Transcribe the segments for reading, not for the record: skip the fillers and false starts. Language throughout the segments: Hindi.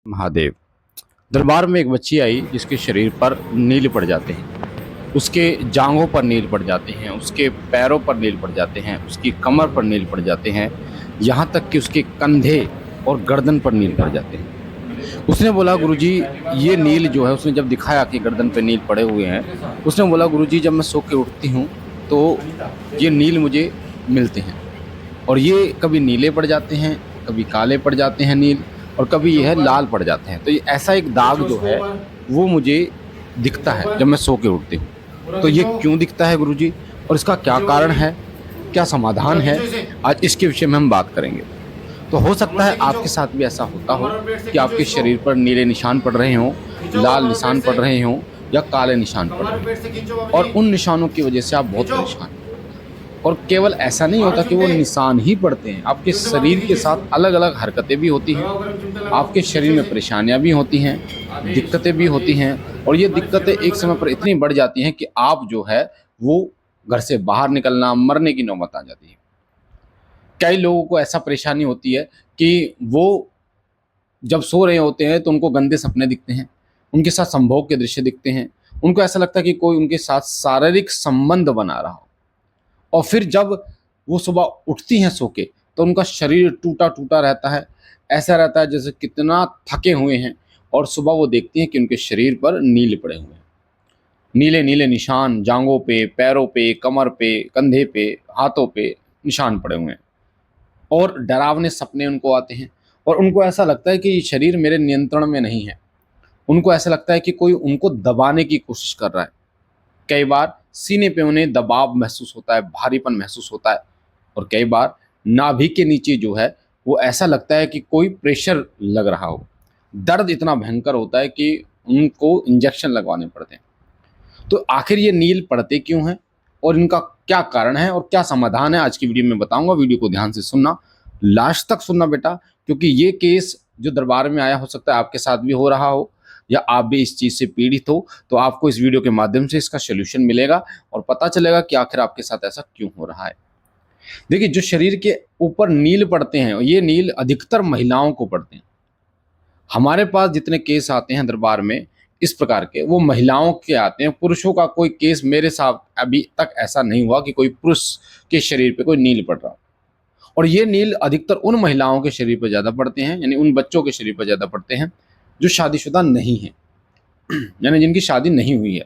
महादेव। दरबार में एक बच्ची आई जिसके शरीर पर नील पड़ जाते हैं, उसके जांघों पर नील पड़ जाते हैं, उसके पैरों पर नील पड़ जाते हैं, उसकी कमर पर नील पड़ जाते हैं, यहाँ तक कि उसके कंधे और गर्दन पर नील पड़ जाते हैं। उसने बोला गुरुजी, ये नील जो है, उसने जब दिखाया कि गर्दन पे नील पड़े हुए हैं, उसने बोला गुरुजी, जब मैं सो के उठती हूँ तो ये नील मुझे मिलते हैं और ये कभी नीले पड़ जाते हैं, कभी काले पड़ जाते हैं नील, और कभी यह लाल पड़ जाते हैं। तो ये ऐसा एक दाग जो है वो मुझे दिखता है जब मैं सो के उठती हूँ। तो ये क्यों दिखता है गुरुजी, और इसका क्या कारण है, क्या समाधान है, आज इसके विषय में हम बात करेंगे। तो हो सकता है आपके साथ भी ऐसा होता हो कि आपके शरीर पर नीले निशान पड़ रहे हों, लाल निशान पड़ रहे हों या काले निशान पड़ रहे हों, और उन निशानों की वजह से आप बहुत परेशान हैं। और केवल ऐसा नहीं होता कि वो निशान ही पड़ते हैं, आपके शरीर के साथ अलग अलग हरकतें भी होती हैं, आपके शरीर में परेशानियां भी होती हैं, दिक्कतें भी होती हैं, और ये दिक्कतें एक समय पर इतनी बढ़ जाती हैं कि आप जो है वो घर से बाहर निकलना, मरने की नौबत आ जाती है। कई लोगों को ऐसा परेशानी होती है कि वो जब सो रहे होते हैं तो उनको गंदे सपने दिखते हैं, उनके साथ संभोग के दृश्य दिखते हैं, उनको ऐसा लगता है कि कोई उनके साथ शारीरिक संबंध बना रहा हो। और फिर जब वो सुबह उठती हैं सो के, तो उनका शरीर टूटा टूटा रहता है, ऐसा रहता है जैसे कितना थके हुए हैं, और सुबह वो देखती हैं कि उनके शरीर पर नील पड़े हुए हैं, नीले नीले निशान, जांघों पे, पैरों पे, कमर पे, कंधे पे, हाथों पे निशान पड़े हुए हैं, और डरावने सपने उनको आते हैं, और उनको ऐसा लगता है कि ये शरीर मेरे नियंत्रण में नहीं है। उनको ऐसा लगता है कि कोई उनको दबाने की कोशिश कर रहा है। कई बार सीने पे उन्हें दबाव महसूस होता है, भारीपन महसूस होता है, और कई बार नाभि के नीचे जो है वो ऐसा लगता है कि कोई प्रेशर लग रहा हो। दर्द इतना भयंकर होता है कि उनको इंजेक्शन लगवाने पड़ते हैं। तो आखिर ये नील पड़ते क्यों हैं, और इनका क्या कारण है और क्या समाधान है, आज की वीडियो में बताऊंगा। वीडियो को ध्यान से सुनना, लास्ट तक सुनना बेटा, क्योंकि ये केस जो दरबार में आया, हो सकता है आपके साथ भी हो रहा हो, या आप भी इस चीज़ से पीड़ित हो। तो आपको इस वीडियो के माध्यम से इसका सोल्यूशन मिलेगा और पता चलेगा कि आखिर आपके साथ ऐसा क्यों हो रहा है। देखिए, जो शरीर के ऊपर नील पड़ते हैं, ये नील अधिकतर महिलाओं को पड़ते हैं। हमारे पास जितने केस आते हैं दरबार में इस प्रकार के, वो महिलाओं के आते हैं। पुरुषों का कोई केस मेरे साथ अभी तक ऐसा नहीं हुआ कि कोई पुरुष के शरीर पे कोई नील पड़ रहा। और ये नील अधिकतर उन महिलाओं के शरीर पर ज़्यादा पड़ते हैं, यानी उन बच्चों के शरीर पर ज़्यादा पड़ते हैं जो शादीशुदा नहीं है, यानी जिनकी शादी नहीं हुई है।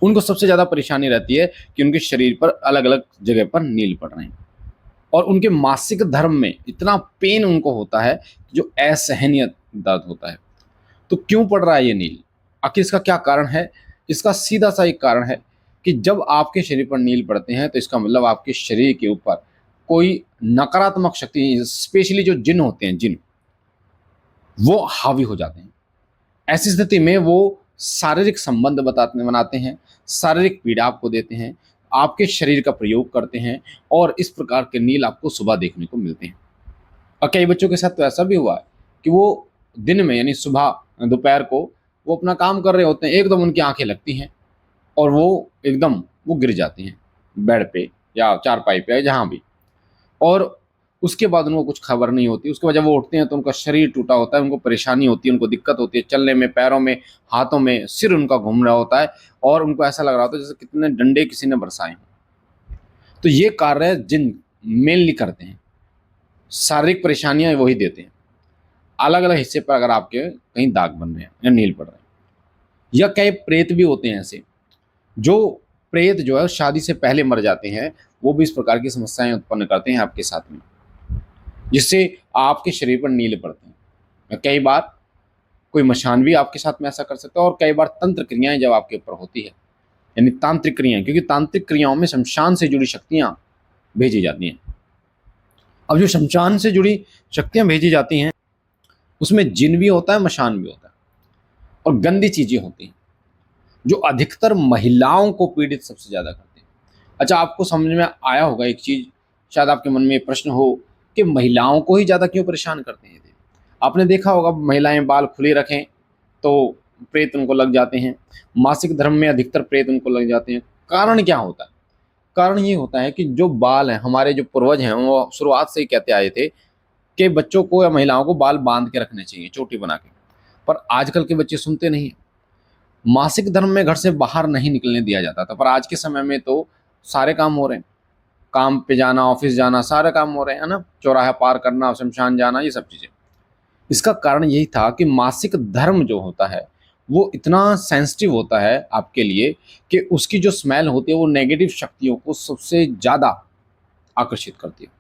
उनको सबसे ज़्यादा परेशानी रहती है कि उनके शरीर पर अलग अलग जगह पर नील पड़ रहे हैं, और उनके मासिक धर्म में इतना पेन उनको होता है जो असहनीय दर्द होता है। तो क्यों पड़ रहा है ये नील, आखिर इसका क्या कारण है? इसका सीधा सा एक कारण है कि जब आपके शरीर पर नील पड़ते हैं तो इसका मतलब आपके शरीर के ऊपर कोई नकारात्मक शक्ति, स्पेशली जो जिन होते हैं, जिन वो हावी हो जाते हैं। ऐसी स्थिति में वो शारीरिक संबंध बनाते हैं, शारीरिक पीड़ा आपको देते हैं, आपके शरीर का प्रयोग करते हैं, और इस प्रकार के नील आपको सुबह देखने को मिलते हैं। और कई बच्चों के साथ तो ऐसा भी हुआ है कि वो दिन में, यानी सुबह दोपहर को वो अपना काम कर रहे होते हैं, एकदम उनकी आंखें लगती हैं और वो एकदम वो गिर जाती हैं बेड पे या चारपाई पे या जहाँ भी। और उसके बाद उनको कुछ खबर नहीं होती। उसके बाद जब वो उठते हैं तो उनका शरीर टूटा होता है, उनको परेशानी होती है, उनको दिक्कत होती है चलने में, पैरों में, हाथों में, सिर उनका घूम रहा होता है, और उनको ऐसा लग रहा होता है जैसे कितने डंडे किसी ने बरसाए हों। तो ये कार्य जिन मेनली करते हैं, शारीरिक परेशानियां वही देते हैं। अलग अलग हिस्से पर अगर आपके कहीं दाग बन रहे हैं या नील पड़ रहे हैं, या कई प्रेत भी होते हैं ऐसे, जो प्रेत जो है शादी से पहले मर जाते हैं, वो भी इस प्रकार की समस्याएं उत्पन्न करते हैं आपके साथ में, जिससे आपके शरीर पर नील पड़ते हैं। कई बार कोई मशान भी आपके साथ में ऐसा कर सकता है, और कई बार तंत्र क्रियाएं जब आपके ऊपर होती है, यानी तांत्रिक क्रियाएं, क्योंकि तांत्रिक क्रियाओं में शमशान से जुड़ी शक्तियां भेजी जाती हैं। अब जो शमशान से जुड़ी शक्तियां भेजी जाती हैं, उसमें जिन भी होता है, मशान भी होता है, और गंदी चीजें होती हैं जो अधिकतर महिलाओं को पीड़ित सबसे ज्यादा करते हैं। अच्छा, आपको समझ में आया होगा एक चीज, शायद आपके मन में प्रश्न हो कि महिलाओं को ही ज्यादा क्यों परेशान करते हैं ये? आपने देखा होगा, महिलाएं बाल खुले रखें तो प्रेत उनको लग जाते हैं, मासिक धर्म में अधिकतर प्रेत उनको लग जाते हैं। कारण क्या होता है? कारण ये होता है कि जो बाल हैं, हमारे जो पूर्वज हैं वो शुरुआत से ही कहते आए थे कि बच्चों को या महिलाओं को बाल बांध के रखने चाहिए, चोटी बना के। पर आजकल के बच्चे सुनते नहीं हैं। मासिक धर्म में घर से बाहर नहीं निकलने दिया जाता था, पर आज के समय में तो सारे काम हो रहे हैं। काम पे जाना, ऑफिस जाना, सारे काम हो रहे हैं, है ना। चौराहा पार करना, शमशान जाना, ये सब चीज़ें। इसका कारण यही था कि मासिक धर्म जो होता है वो इतना सेंसिटिव होता है आपके लिए कि उसकी जो स्मेल होती है वो नेगेटिव शक्तियों को सबसे ज़्यादा आकर्षित करती है।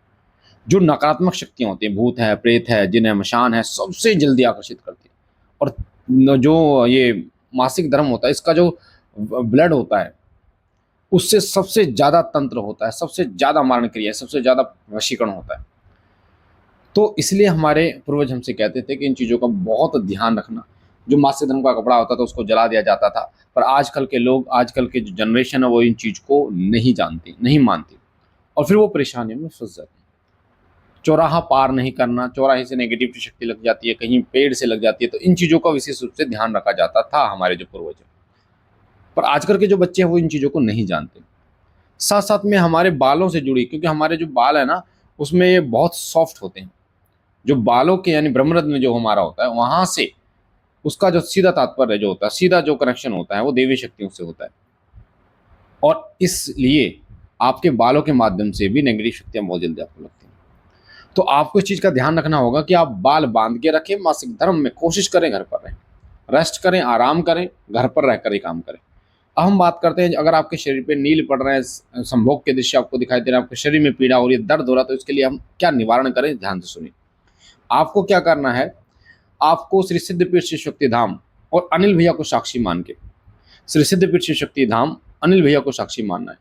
जो नकारात्मक शक्तियाँ होती हैं, भूत है, प्रेत है, जिन है, मशान है, सबसे जल्दी आकर्षित करती है। और जो ये मासिक धर्म होता है, इसका जो ब्लड होता है उससे सबसे ज़्यादा तंत्र होता है, सबसे ज़्यादा मारण क्रिया है, सबसे ज़्यादा वशीकरण होता है। तो इसलिए हमारे पूर्वज हमसे कहते थे कि इन चीज़ों का बहुत ध्यान रखना। जो मासिक धर्म का कपड़ा होता था उसको जला दिया जाता था, पर आजकल के लोग, आजकल के जो जनरेशन है वो इन चीज़ को नहीं जानती, नहीं मानती, और फिर वो परेशानियों में फंस जाती है। चौराहा पार नहीं करना, चौराहे से नेगेटिव शक्ति लग जाती है, कहीं पेड़ से लग जाती है, तो इन चीज़ों का विशेष रूप से ध्यान रखा जाता था हमारे जो पूर्वज हैं। पर आजकल के जो बच्चे हैं वो इन चीज़ों को नहीं जानते। साथ साथ में हमारे बालों से जुड़ी, क्योंकि हमारे जो बाल है ना उसमें ये बहुत सॉफ्ट होते हैं। जो बालों के यानी ब्रह्मरंध्र में जो हमारा होता है वहां से उसका जो सीधा तात्पर्य जो होता है, सीधा जो कनेक्शन होता है वो देवी शक्तियों से होता है। और इसलिए आपके बालों के माध्यम से भी नेगेटिव शक्तियां बहुत जल्दी आपको लगती हैं। तो आपको इस चीज का ध्यान रखना होगा कि आप बाल बांध के रखें। मासिक धर्म में कोशिश करें घर पर रहें, रेस्ट करें, आराम करें, घर पर रहकर ही काम करें। अब हम बात करते हैं, अगर आपके शरीर पे नील पड़ रहे हैं, संभोग के दृश्य आपको दिखाई दे रहे हैं, आपके शरीर में पीड़ा हो रही है, दर्द हो रहा है, तो इसके लिए हम क्या निवारण करें, ध्यान से सुनिए। आपको क्या करना है, आपको श्री सिद्धपीठ शिव शक्ति धाम और अनिल भैया को साक्षी मान के, श्री सिद्धपीठ शिव शक्ति धाम, अनिल भैया को साक्षी मानना है,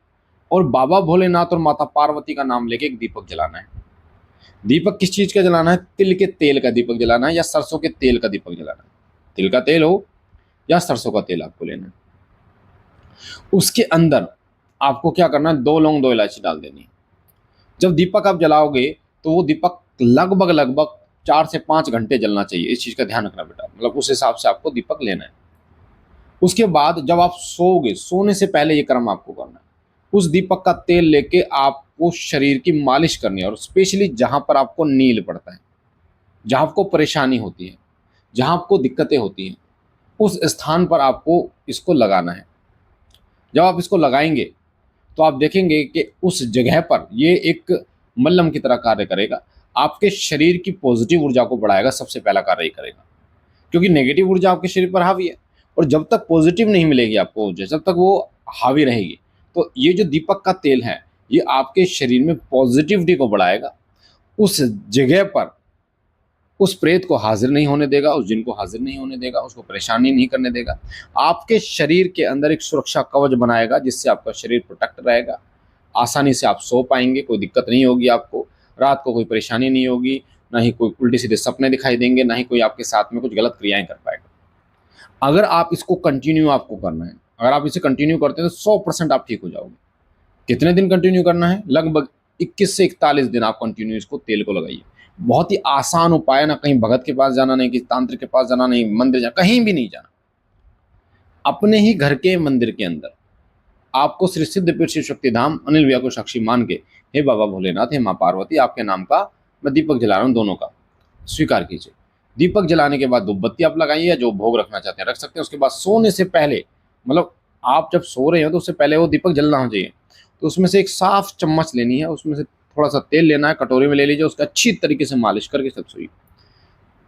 और बाबा भोलेनाथ और माता पार्वती का नाम लेके एक दीपक जलाना है। दीपक किस चीज का जलाना है? तिल के तेल का दीपक जलाना है या सरसों के तेल का दीपक जलाना है। तिल का तेल हो या सरसों का तेल आपको लेना है। उसके अंदर आपको क्या करना है, 2 लौंग 2 इलायची डाल देनी है। जब दीपक आप जलाओगे तो वो दीपक लगभग लगभग 4 से 5 घंटे जलना चाहिए। इस चीज का ध्यान रखना बेटा, मतलब उस हिसाब से आपको दीपक लेना है। उसके बाद जब आप सोओगे, सोने से पहले ये कर्म आपको करना है। उस दीपक का तेल लेके आपको शरीर की मालिश करनी है, और स्पेशली जहां पर आपको नील पड़ता है, जहां आपको परेशानी होती है, जहां आपको दिक्कतें होती हैं, उस स्थान पर आपको इसको लगाना है। जब आप इसको लगाएंगे तो आप देखेंगे कि उस जगह पर ये एक मल्लम की तरह कार्य करेगा। आपके शरीर की पॉजिटिव ऊर्जा को बढ़ाएगा, सबसे पहला कार्य ये करेगा, क्योंकि नेगेटिव ऊर्जा आपके शरीर पर हावी है, और जब तक पॉजिटिव नहीं मिलेगी आपको ऊर्जा, जब तक वो हावी रहेगी, तो ये जो दीपक का तेल है ये आपके शरीर में पॉजिटिविटी को बढ़ाएगा। उस जगह पर उस प्रेत को हाजिर नहीं होने देगा, उस जिन को हाजिर नहीं होने देगा, उसको परेशानी नहीं करने देगा। आपके शरीर के अंदर एक सुरक्षा कवच बनाएगा जिससे आपका शरीर प्रोटेक्ट रहेगा। आसानी से आप सो पाएंगे, कोई दिक्कत नहीं होगी आपको, रात को कोई परेशानी नहीं होगी, ना ही कोई उल्टे सीधे सपने दिखाई देंगे, ना ही कोई आपके साथ में कुछ गलत क्रियाएं कर पाएगा। अगर आप इसको कंटिन्यू आपको करना है, अगर आप इसे कंटिन्यू करते हैं तो 100% आप ठीक हो जाओगे। कितने दिन कंटिन्यू करना है? लगभग 21 से 41 दिन आप कंटिन्यू इसको तेल को लगाइए। बहुत ही आसान उपाय, ना कहीं भगत के पास जाना, नहीं किसी तांत्रिक के पास जाना, नहीं मंदिर जाना, कहीं भी नहीं जाना। अपने ही घर के मंदिर के अंदर आपको श्री सिद्धपीठ शिव शक्ति धाम अनिल भैया को साक्षी मान के, हे बाबा भोलेनाथ, हे माँ पार्वती, आपके नाम का मैं दीपक जला रहा हूँ, दोनों का स्वीकार कीजिए। दीपक जलाने के बाद धूपबत्ती आप लगाइए, जो भोग रखना चाहते हैं रख सकते हैं। उसके बाद सोने से पहले, मतलब आप जब सो रहे हो तो उससे पहले वो दीपक जलना हो चाहिए। तो उसमें से एक साफ चम्मच लेनी है, उसमें से थोड़ा सा तेल लेना है, कटोरी में ले लीजिए, उसका अच्छी तरीके से मालिश करके सब सोइए।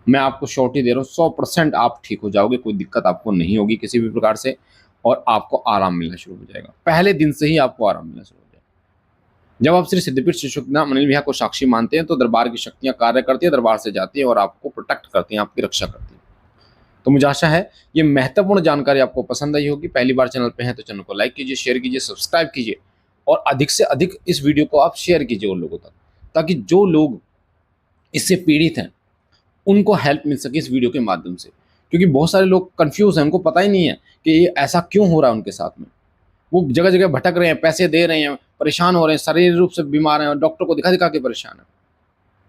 मैं आपको श्योरिटी दे रहा हूँ 100% आप ठीक हो जाओगे, कोई दिक्कत आपको नहीं होगी किसी भी प्रकार से, और आपको आराम मिलना शुरू हो जाएगा। पहले दिन से ही आपको आराम मिलना शुरू हो जाएगा। जब आप श्री सिद्धपीठ शिव शक्ति धाम अनिल भैया को साक्षी मानते हैं तो दरबार की शक्तियां कार्य करती है, दरबार से जाती है और आपको प्रोटेक्ट करती हैं, आपकी रक्षा करती है। तो मुझे आशा है ये महत्वपूर्ण जानकारी आपको पसंद आई होगी। पहली बार चैनल पे हैं तो चैनल को लाइक कीजिए, शेयर कीजिए, सब्सक्राइब कीजिए, और अधिक से अधिक इस वीडियो को आप शेयर कीजिए उन लोगों तक, ताकि जो लोग इससे पीड़ित हैं उनको हेल्प मिल सके इस वीडियो के माध्यम से। क्योंकि बहुत सारे लोग कंफ्यूज हैं, उनको पता ही नहीं है कि ये ऐसा क्यों हो रहा है उनके साथ में। वो जगह जगह भटक रहे हैं, पैसे दे रहे हैं, परेशान हो रहे हैं, शारीरिक रूप से बीमार हैं और डॉक्टर को दिखा दिखा के परेशान है।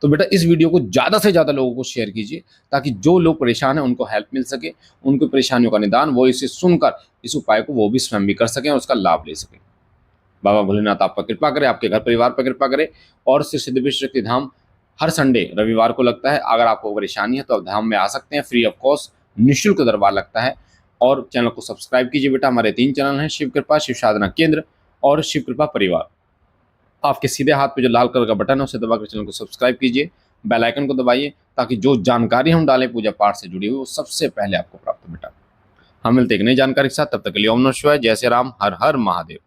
तो बेटा इस वीडियो को ज़्यादा से ज़्यादा लोगों को शेयर कीजिए, ताकि जो लोग परेशान हैं उनको हेल्प मिल सके, उनकी परेशानियों का निदान वो इसे सुनकर इस उपाय को वो भी स्वयं भी कर सकें और उसका लाभ ले सकें। बाबा भोलेनाथ आप पर कृपा करे, आपके घर परिवार पर कृपा करे, और श्री सिद्धपीठ शक्ति धाम हर संडे रविवार को लगता है। अगर आपको परेशानी है तो आप धाम में आ सकते हैं, फ्री ऑफ कॉस्ट निःशुल्क दरबार लगता है। और चैनल को सब्सक्राइब कीजिए बेटा। हमारे 3 चैनल हैं, शिव कृपा, शिव साधना केंद्र और शिव कृपा परिवार। आपके सीधे हाथ पे जो लाल कलर का बटन है उसे दबाकर चैनल को सब्सक्राइब कीजिए, बेल आइकन को दबाइए ताकि जो जानकारी हम डालें पूजा पाठ से जुड़ी हुई वो सबसे पहले आपको प्राप्त हो बेटा। हम मिलते हैं एक नई जानकारी के साथ, तब तक के लिए ओम नमः शिवाय, जय श्री राम, हर हर महादेव।